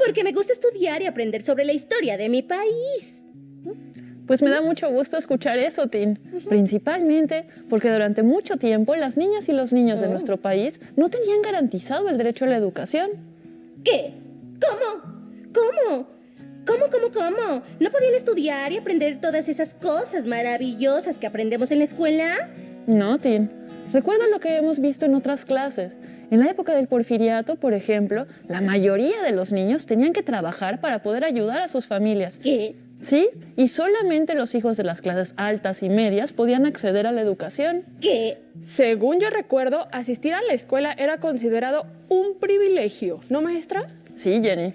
Porque me gusta estudiar y aprender sobre la historia de mi país. Pues me da mucho gusto escuchar eso, Tin. Principalmente porque durante mucho tiempo las niñas y los niños de nuestro país no tenían garantizado el derecho a la educación. ¿Qué? ¿Cómo? ¿Cómo? ¿No podían estudiar y aprender todas esas cosas maravillosas que aprendemos en la escuela? No, Tin. Recuerda lo que hemos visto en otras clases. En la época del Porfiriato, por ejemplo, la mayoría de los niños tenían que trabajar para poder ayudar a sus familias. ¿Qué? Sí, y solamente los hijos de las clases altas y medias podían acceder a la educación. ¿Qué? Según yo recuerdo, asistir a la escuela era considerado un privilegio, ¿no, maestra? Sí, Jenny.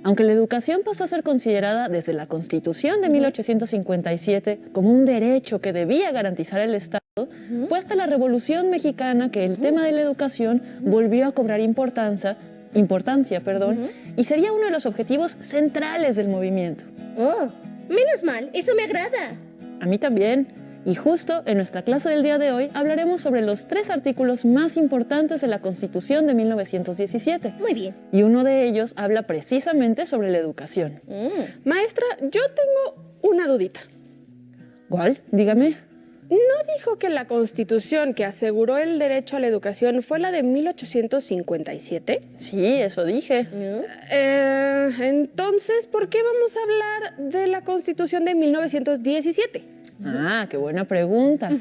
Aunque la educación pasó a ser considerada desde la Constitución de 1857 como un derecho que debía garantizar el Estado, fue hasta la Revolución Mexicana que el tema de la educación volvió a cobrar importancia, y sería uno de los objetivos centrales del movimiento. Oh, menos mal, eso me agrada. A mí también. Y justo en nuestra clase del día de hoy hablaremos sobre los 3 artículos más importantes de la Constitución de 1917. Muy bien. Y uno de ellos habla precisamente sobre la educación. Maestra, yo tengo una dudita. ¿Cuál? Dígame. ¿No dijo que la Constitución que aseguró el derecho a la educación fue la de 1857? Sí, eso dije. Entonces, ¿por qué vamos a hablar de la Constitución de 1917? Ah, qué buena pregunta.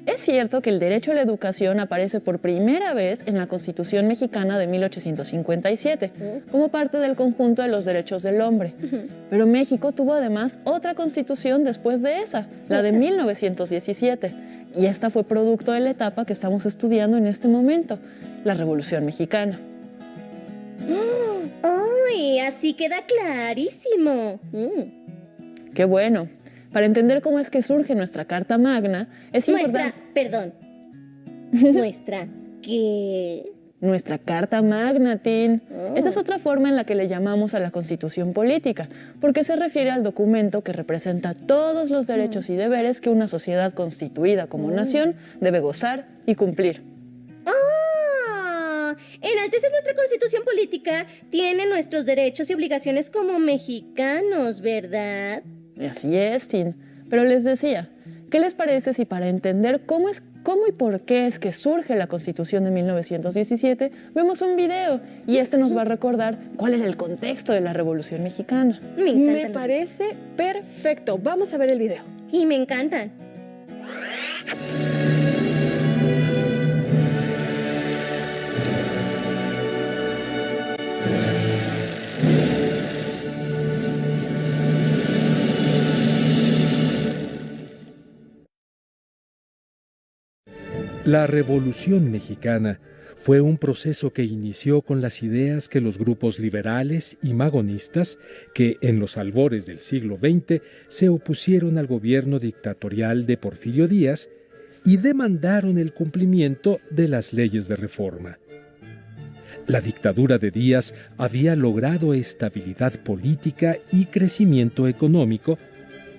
Es cierto que el derecho a la educación aparece por primera vez en la Constitución mexicana de 1857, como parte del conjunto de los derechos del hombre. Pero México tuvo además otra constitución después de esa, la de 1917, y esta fue producto de la etapa que estamos estudiando en este momento, la Revolución Mexicana. ¡Ay! Así queda clarísimo. ¡Qué bueno! Para entender cómo es que surge nuestra Carta Magna, es importante... ¿Nuestra qué? Nuestra Carta Magna, Tin. Esa es otra forma en la que le llamamos a la Constitución política, porque se refiere al documento que representa todos los derechos y deberes que una sociedad constituida como nación debe gozar y cumplir. Entonces nuestra Constitución política tiene nuestros derechos y obligaciones como mexicanos, ¿verdad? Así es, Tin. Pero les decía, ¿qué les parece si para entender cómo y por qué es que surge la Constitución de 1917, vemos un video y este nos va a recordar cuál era el contexto de la Revolución Mexicana? Me parece perfecto. Vamos a ver el video. Sí, me encantan. La Revolución Mexicana fue un proceso que inició con las ideas que los grupos liberales y magonistas, que en los albores del siglo XX se opusieron al gobierno dictatorial de Porfirio Díaz y demandaron el cumplimiento de las leyes de reforma. La dictadura de Díaz había logrado estabilidad política y crecimiento económico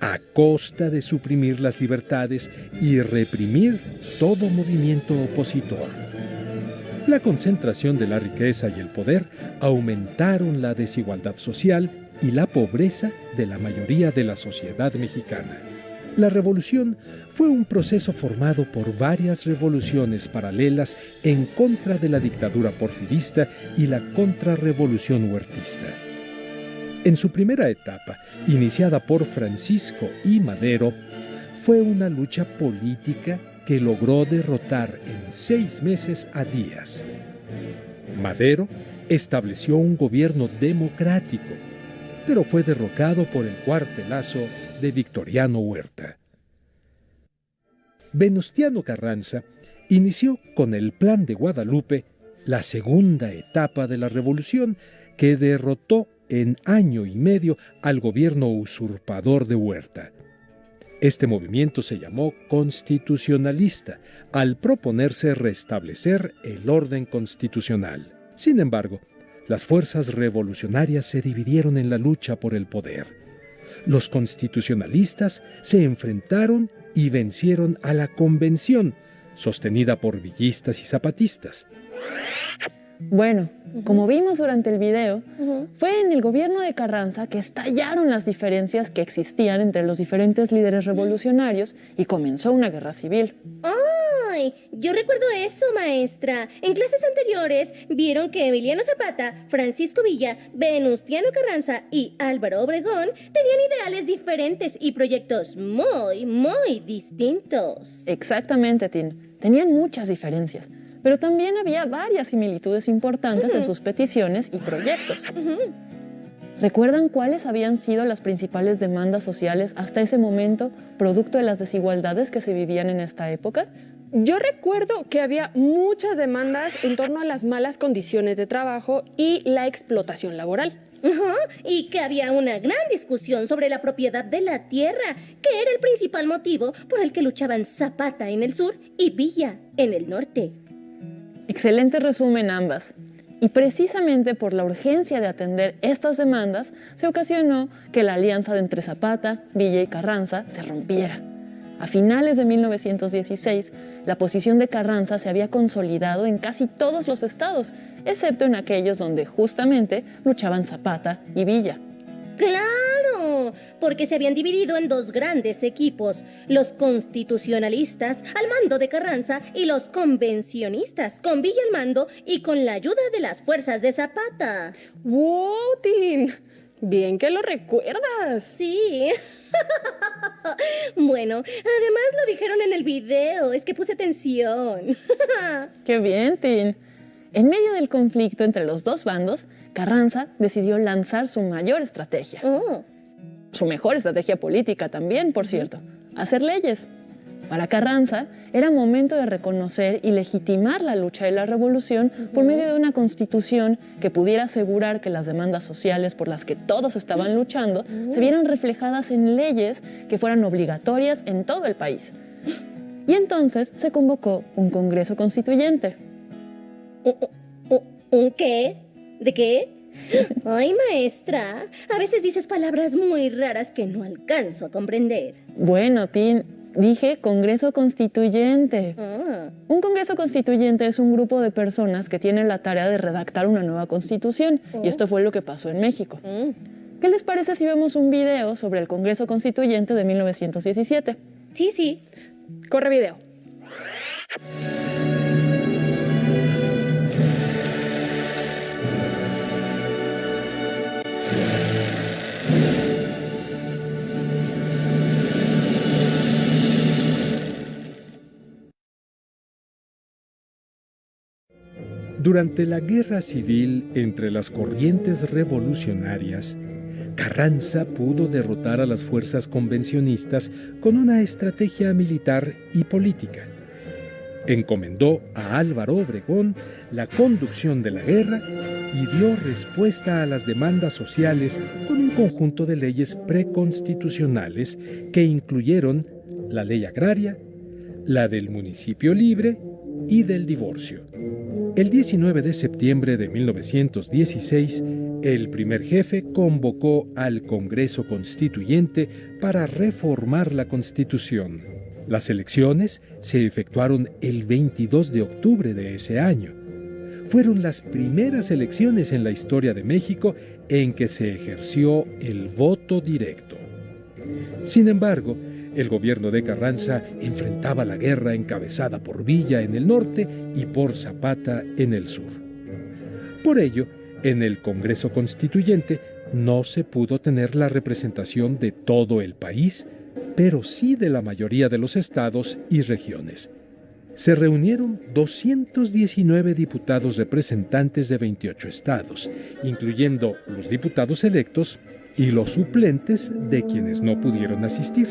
a costa de suprimir las libertades y reprimir todo movimiento opositor. La concentración de la riqueza y el poder aumentaron la desigualdad social y la pobreza de la mayoría de la sociedad mexicana. La revolución fue un proceso formado por varias revoluciones paralelas en contra de la dictadura porfirista y la contrarrevolución huertista. En su primera etapa, iniciada por Francisco I. Madero, fue una lucha política que logró derrotar en 6 meses a Díaz. Madero estableció un gobierno democrático, pero fue derrocado por el cuartelazo de Victoriano Huerta. Venustiano Carranza inició con el Plan de Guadalupe la segunda etapa de la revolución que derrotó en año y medio al gobierno usurpador de Huerta. Este movimiento se llamó constitucionalista, al proponerse restablecer el orden constitucional. Sin embargo, las fuerzas revolucionarias se dividieron en la lucha por el poder. Los constitucionalistas se enfrentaron y vencieron a la Convención, sostenida por villistas y zapatistas. Bueno, como vimos durante el video, Ujú. fue en el gobierno de Carranza que estallaron las diferencias que existían entre los diferentes líderes revolucionarios y comenzó una guerra civil. Ay, yo recuerdo eso, maestra. En clases anteriores vieron que Emiliano Zapata, Francisco Villa, Venustiano Carranza y Álvaro Obregón tenían ideales diferentes y proyectos muy distintos. Exactamente, Tin. Tenían muchas diferencias, pero también había varias similitudes importantes en sus peticiones y proyectos. ¿Recuerdan cuáles habían sido las principales demandas sociales hasta ese momento, producto de las desigualdades que se vivían en esta época? Yo recuerdo que había muchas demandas en torno a las malas condiciones de trabajo y la explotación laboral. Ajá, y que había una gran discusión sobre la propiedad de la tierra, que era el principal motivo por el que luchaban Zapata en el sur y Villa en el norte. Excelente resumen ambas. Y precisamente por la urgencia de atender estas demandas, se ocasionó que la alianza entre Zapata, Villa y Carranza se rompiera. A finales de 1916, la posición de Carranza se había consolidado en casi todos los estados, excepto en aquellos donde justamente luchaban Zapata y Villa. ¡Claro! Porque se habían dividido en dos grandes equipos, los constitucionalistas al mando de Carranza y los convencionistas, con Villa al mando y con la ayuda de las fuerzas de Zapata. ¡Wow, Tin! Bien que lo recuerdas. Sí. Bueno, además lo dijeron en el video, es que puse atención. ¡Qué bien, Tin! En medio del conflicto entre los dos bandos, Carranza decidió lanzar su mayor estrategia. Oh. Su mejor estrategia política también, por cierto, hacer leyes. Para Carranza era momento de reconocer y legitimar la lucha de la revolución por medio de una constitución que pudiera asegurar que las demandas sociales por las que todos estaban luchando se vieran reflejadas en leyes que fueran obligatorias en todo el país. Y entonces se convocó un Congreso Constituyente. ¿Un qué? ¿De qué? Ay, maestra, a veces dices palabras muy raras que no alcanzo a comprender. Bueno, Tin, dije Congreso Constituyente. Ah. Un Congreso Constituyente es un grupo de personas que tienen la tarea de redactar una nueva constitución, y esto fue lo que pasó en México. ¿Qué les parece si vemos un video sobre el Congreso Constituyente de 1917? Sí. Corre video. Durante la guerra civil entre las corrientes revolucionarias, Carranza pudo derrotar a las fuerzas convencionistas con una estrategia militar y política. Encomendó a Álvaro Obregón la conducción de la guerra y dio respuesta a las demandas sociales con un conjunto de leyes preconstitucionales que incluyeron la ley agraria, la del municipio libre y del divorcio. El 19 de septiembre de 1916, el primer jefe convocó al Congreso Constituyente para reformar la Constitución. Las elecciones se efectuaron el 22 de octubre de ese año. Fueron las primeras elecciones en la historia de México en que se ejerció el voto directo. Sin embargo, el gobierno de Carranza enfrentaba la guerra encabezada por Villa en el norte y por Zapata en el sur. Por ello, en el Congreso Constituyente no se pudo tener la representación de todo el país, pero sí de la mayoría de los estados y regiones. Se reunieron 219 diputados representantes de 28 estados, incluyendo los diputados electos y los suplentes de quienes no pudieron asistir.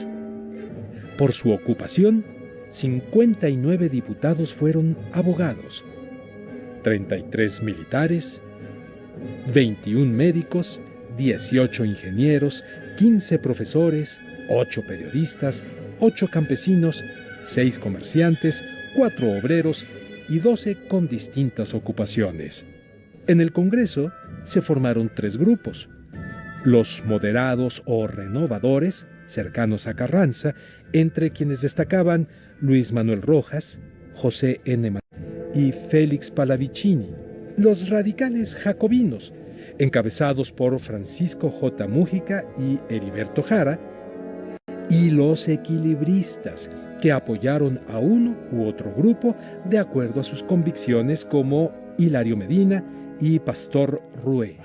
Por su ocupación, 59 diputados fueron abogados, 33 militares, 21 médicos, 18 ingenieros, 15 profesores, 8 periodistas, 8 campesinos, 6 comerciantes, 4 obreros y 12 con distintas ocupaciones. En el Congreso se formaron 3 grupos: los moderados o renovadores, cercanos a Carranza, entre quienes destacaban Luis Manuel Rojas, José N. y Félix Pallavicini, los radicales jacobinos, encabezados por Francisco J. Mújica y Heriberto Jara, y los equilibristas, que apoyaron a uno u otro grupo de acuerdo a sus convicciones, como Hilario Medina y Pastor Rué.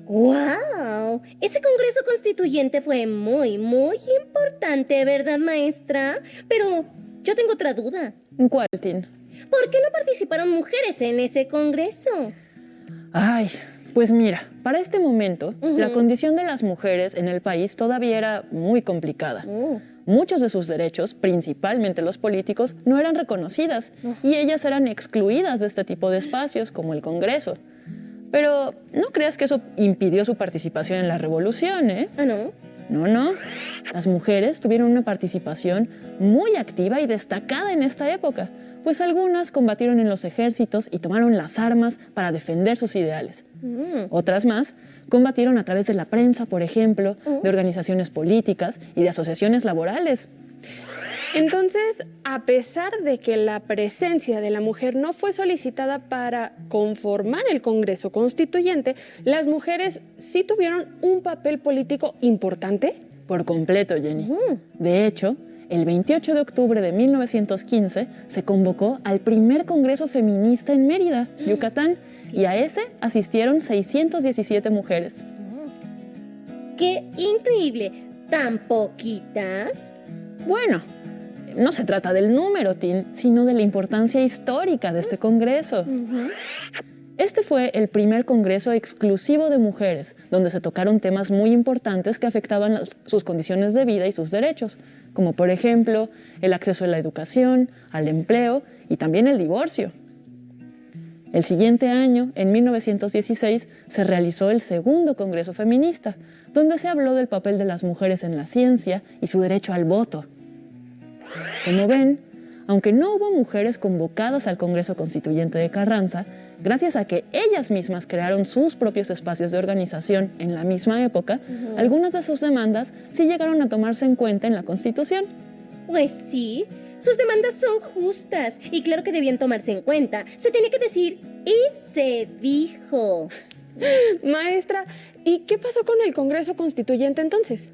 ¡Guau! Ese Congreso Constituyente fue muy, muy importante, ¿verdad, maestra? Pero yo tengo otra duda. ¿Cuál, Tin? ¿Por qué no participaron mujeres en ese Congreso? Ay, pues mira, para este momento, Ujú. la condición de las mujeres en el país todavía era muy complicada. Oh. Muchos de sus derechos, principalmente los políticos, no eran reconocidas y ellas eran excluidas de este tipo de espacios, como el Congreso. Pero no creas que eso impidió su participación en la revolución, ¿eh? ¿Ah, no? No. Las mujeres tuvieron una participación muy activa y destacada en esta época, pues algunas combatieron en los ejércitos y tomaron las armas para defender sus ideales. Otras más combatieron a través de la prensa, por ejemplo, de organizaciones políticas y de asociaciones laborales. Entonces, a pesar de que la presencia de la mujer no fue solicitada para conformar el Congreso Constituyente, las mujeres sí tuvieron un papel político importante. Por completo, Jenny. De hecho, el 28 de octubre de 1915 se convocó al primer Congreso Feminista en Mérida, Yucatán, y a ese asistieron 617 mujeres. ¡Qué increíble! ¿Tan poquitas? Bueno, no se trata del número, Tin, sino de la importancia histórica de este Congreso. Este fue el primer Congreso exclusivo de mujeres, donde se tocaron temas muy importantes que afectaban sus condiciones de vida y sus derechos, como por ejemplo el acceso a la educación, al empleo y también el divorcio. El siguiente año, en 1916, se realizó el segundo Congreso Feminista, donde se habló del papel de las mujeres en la ciencia y su derecho al voto. Como ven, aunque no hubo mujeres convocadas al Congreso Constituyente de Carranza, gracias a que ellas mismas crearon sus propios espacios de organización en la misma época, algunas de sus demandas sí llegaron a tomarse en cuenta en la Constitución. Pues sí, sus demandas son justas y claro que debían tomarse en cuenta. Se tiene que decir y se dijo. Maestra, ¿y qué pasó con el Congreso Constituyente entonces?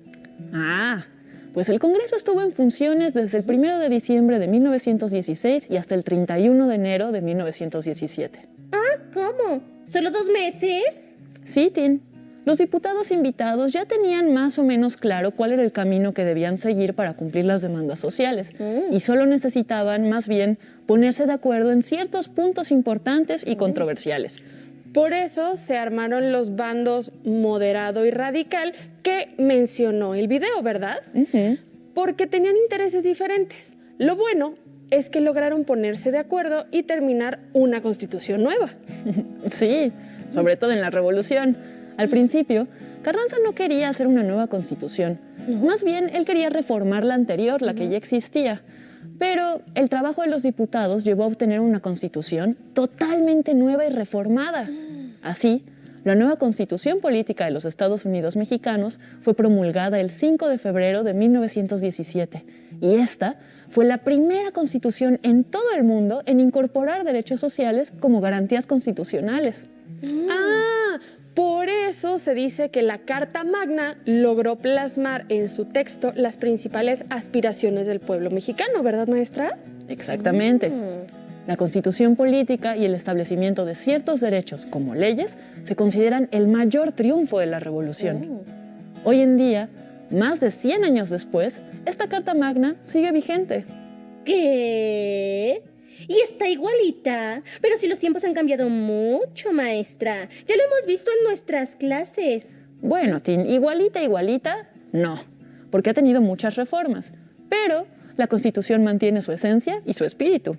Pues el Congreso estuvo en funciones desde el 1 de diciembre de 1916 y hasta el 31 de enero de 1917. ¿Cómo? ¿Solo 2 meses? Sí, Tin. Los diputados invitados ya tenían más o menos claro cuál era el camino que debían seguir para cumplir las demandas sociales y solo necesitaban, más bien, ponerse de acuerdo en ciertos puntos importantes y controversiales. Por eso se armaron los bandos moderado y radical que mencionó el video, ¿verdad? Porque tenían intereses diferentes. Lo bueno es que lograron ponerse de acuerdo y terminar una constitución nueva. Sí, sobre todo en la Revolución. Al principio, Carranza no quería hacer una nueva constitución. Más bien, él quería reformar la anterior, la que ya existía. Pero el trabajo de los diputados llevó a obtener una constitución totalmente nueva y reformada. Así, la nueva Constitución Política de los Estados Unidos Mexicanos fue promulgada el 5 de febrero de 1917 y esta fue la primera constitución en todo el mundo en incorporar derechos sociales como garantías constitucionales. Por eso se dice que la Carta Magna logró plasmar en su texto las principales aspiraciones del pueblo mexicano, ¿verdad, maestra? Exactamente. La Constitución política y el establecimiento de ciertos derechos como leyes se consideran el mayor triunfo de la Revolución. Hoy en día, más de 100 años después, esta Carta Magna sigue vigente. ¿Qué? Y está igualita. Pero si los tiempos han cambiado mucho, maestra. Ya lo hemos visto en nuestras clases. Bueno, Tin, igualita, no, porque ha tenido muchas reformas, pero la Constitución mantiene su esencia y su espíritu.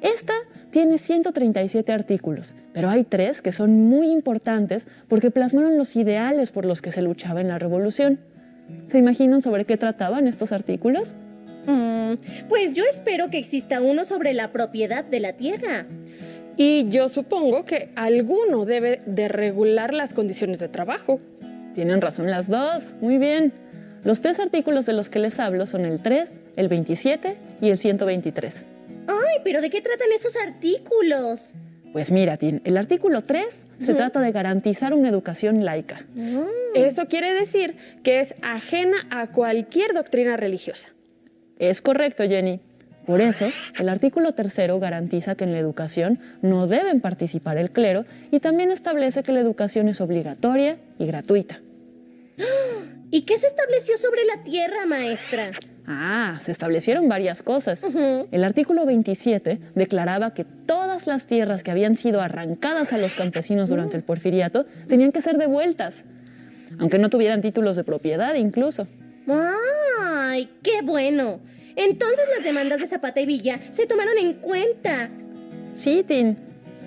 Esta tiene 137 artículos, pero hay 3 que son muy importantes porque plasmaron los ideales por los que se luchaba en la Revolución. ¿Se imaginan sobre qué trataban estos artículos? Pues yo espero que exista uno sobre la propiedad de la tierra. Y yo supongo que alguno debe de regular las condiciones de trabajo. Tienen razón las dos, muy bien. Los 3 artículos de los que les hablo son el 3, el 27 y el 123. Ay, pero ¿de qué tratan esos artículos? Pues mira, Tin, el artículo 3 se trata de garantizar una educación laica. Eso quiere decir que es ajena a cualquier doctrina religiosa. Es correcto, Jenny. Por eso, el artículo 3 garantiza que en la educación no deben participar el clero y también establece que la educación es obligatoria y gratuita. ¿Y qué se estableció sobre la tierra, maestra? Se establecieron varias cosas. El artículo 27 declaraba que todas las tierras que habían sido arrancadas a los campesinos durante el porfiriato tenían que ser devueltas, aunque no tuvieran títulos de propiedad incluso. ¡Ay, qué bueno! Entonces las demandas de Zapata y Villa se tomaron en cuenta. Sí, Tin.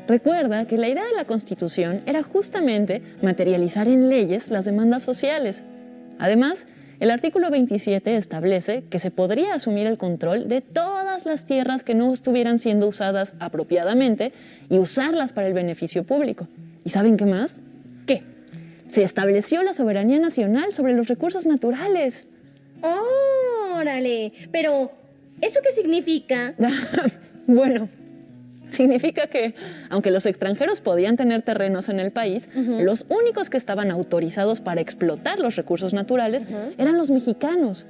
Recuerda que la idea de la Constitución era justamente materializar en leyes las demandas sociales. Además, el artículo 27 establece que se podría asumir el control de todas las tierras que no estuvieran siendo usadas apropiadamente y usarlas para el beneficio público. ¿Y saben qué más? ¿Qué? Se estableció la soberanía nacional sobre los recursos naturales. ¡Órale! Pero, ¿eso qué significa? Bueno, significa que, aunque los extranjeros podían tener terrenos en el país, los únicos que estaban autorizados para explotar los recursos naturales eran los mexicanos.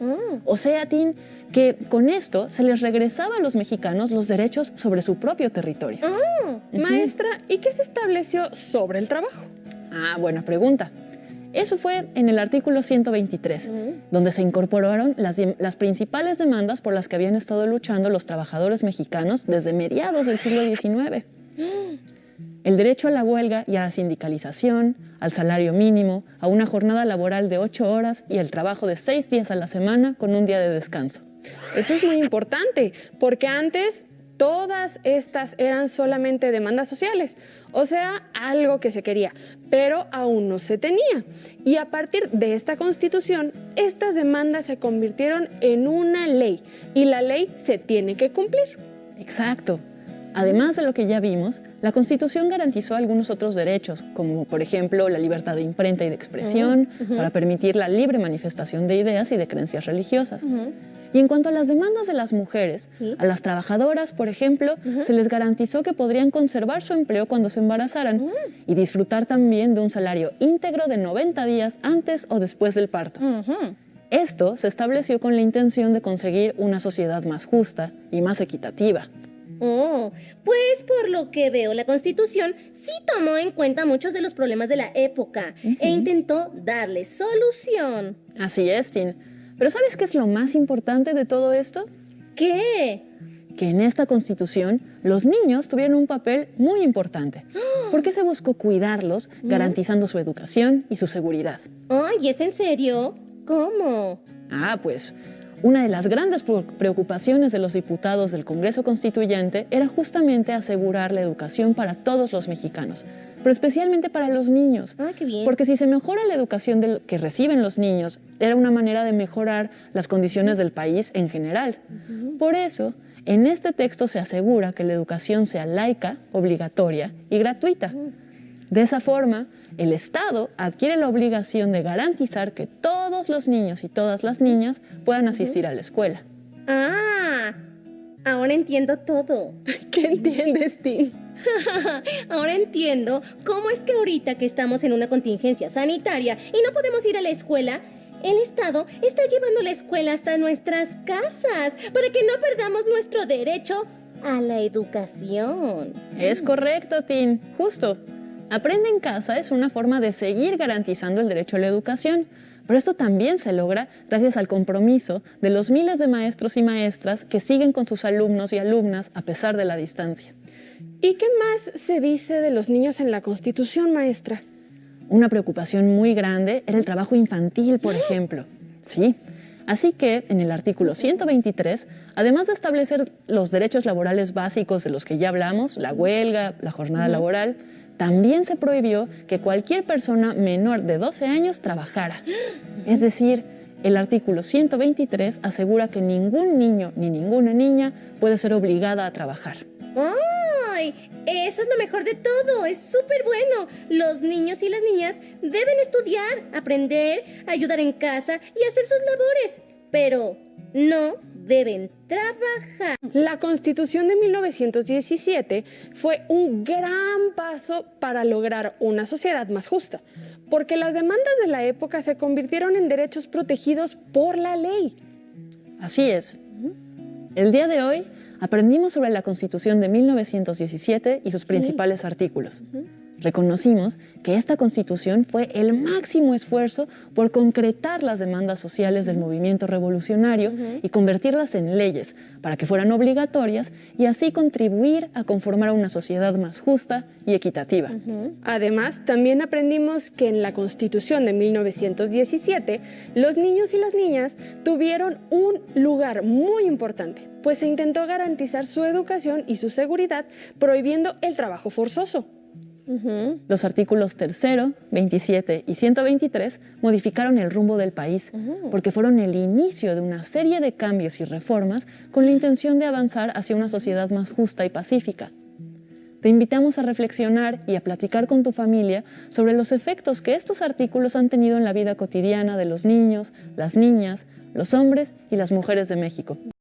O sea, Tin, que con esto se les regresaba a los mexicanos los derechos sobre su propio territorio. Maestra, ¿y qué se estableció sobre el trabajo? Buena pregunta. Eso fue en el artículo 123, donde se incorporaron las principales demandas por las que habían estado luchando los trabajadores mexicanos desde mediados del siglo XIX. El derecho a la huelga y a la sindicalización, al salario mínimo, a una jornada laboral de 8 horas y el trabajo de 6 días a la semana con un día de descanso. Eso es muy importante, porque antes todas estas eran solamente demandas sociales, o sea, algo que se quería, pero aún no se tenía. Y a partir de esta Constitución, estas demandas se convirtieron en una ley, y la ley se tiene que cumplir. Exacto. Además de lo que ya vimos, la Constitución garantizó algunos otros derechos, como por ejemplo la libertad de imprenta y de expresión, para permitir la libre manifestación de ideas y de creencias religiosas. Y en cuanto a las demandas de las mujeres, a las trabajadoras, por ejemplo, se les garantizó que podrían conservar su empleo cuando se embarazaran y disfrutar también de un salario íntegro de 90 días antes o después del parto. Esto se estableció con la intención de conseguir una sociedad más justa y más equitativa. Pues por lo que veo, la Constitución sí tomó en cuenta muchos de los problemas de la época e intentó darles solución. Así es, Tin. Pero ¿sabes qué es lo más importante de todo esto? ¿Qué? Que en esta Constitución los niños tuvieron un papel muy importante, porque se buscó cuidarlos, garantizando su educación y su seguridad. Ay, ¿es en serio? ¿Cómo? Pues una de las grandes preocupaciones de los diputados del Congreso Constituyente era justamente asegurar la educación para todos los mexicanos, pero especialmente para los niños. Qué bien. Porque si se mejora la educación que reciben los niños, era una manera de mejorar las condiciones del país en general. Por eso, en este texto se asegura que la educación sea laica, obligatoria y gratuita. De esa forma, el Estado adquiere la obligación de garantizar que todos los niños y todas las niñas puedan asistir a la escuela. Ahora entiendo todo. ¿Qué entiendes, Tim? Ahora entiendo cómo es que ahorita que estamos en una contingencia sanitaria y no podemos ir a la escuela, el Estado está llevando la escuela hasta nuestras casas para que no perdamos nuestro derecho a la educación. Es correcto, Tin. Justo. Aprende en casa es una forma de seguir garantizando el derecho a la educación, pero esto también se logra gracias al compromiso de los miles de maestros y maestras que siguen con sus alumnos y alumnas a pesar de la distancia. ¿Y qué más se dice de los niños en la Constitución, maestra? Una preocupación muy grande era el trabajo infantil, por ejemplo. Sí. Así que, en el artículo 123, además de establecer los derechos laborales básicos de los que ya hablamos, la huelga, la jornada laboral, también se prohibió que cualquier persona menor de 12 años trabajara. Es decir, el artículo 123 asegura que ningún niño ni ninguna niña puede ser obligada a trabajar. ¡Ay! Eso es lo mejor de todo. Es súper bueno. Los niños y las niñas deben estudiar, aprender, ayudar en casa y hacer sus labores. Pero no deben trabajar. La Constitución de 1917 fue un gran paso para lograr una sociedad más justa, porque las demandas de la época se convirtieron en derechos protegidos por la ley. Así es. El día de hoy aprendimos sobre la Constitución de 1917 y sus principales artículos. Reconocimos que esta Constitución fue el máximo esfuerzo por concretar las demandas sociales del movimiento revolucionario y convertirlas en leyes para que fueran obligatorias y así contribuir a conformar una sociedad más justa y equitativa. Además, también aprendimos que en la Constitución de 1917, los niños y las niñas tuvieron un lugar muy importante, pues se intentó garantizar su educación y su seguridad prohibiendo el trabajo forzoso. Los artículos 3, 27 y 123 modificaron el rumbo del país porque fueron el inicio de una serie de cambios y reformas con la intención de avanzar hacia una sociedad más justa y pacífica. Te invitamos a reflexionar y a platicar con tu familia sobre los efectos que estos artículos han tenido en la vida cotidiana de los niños, las niñas, los hombres y las mujeres de México.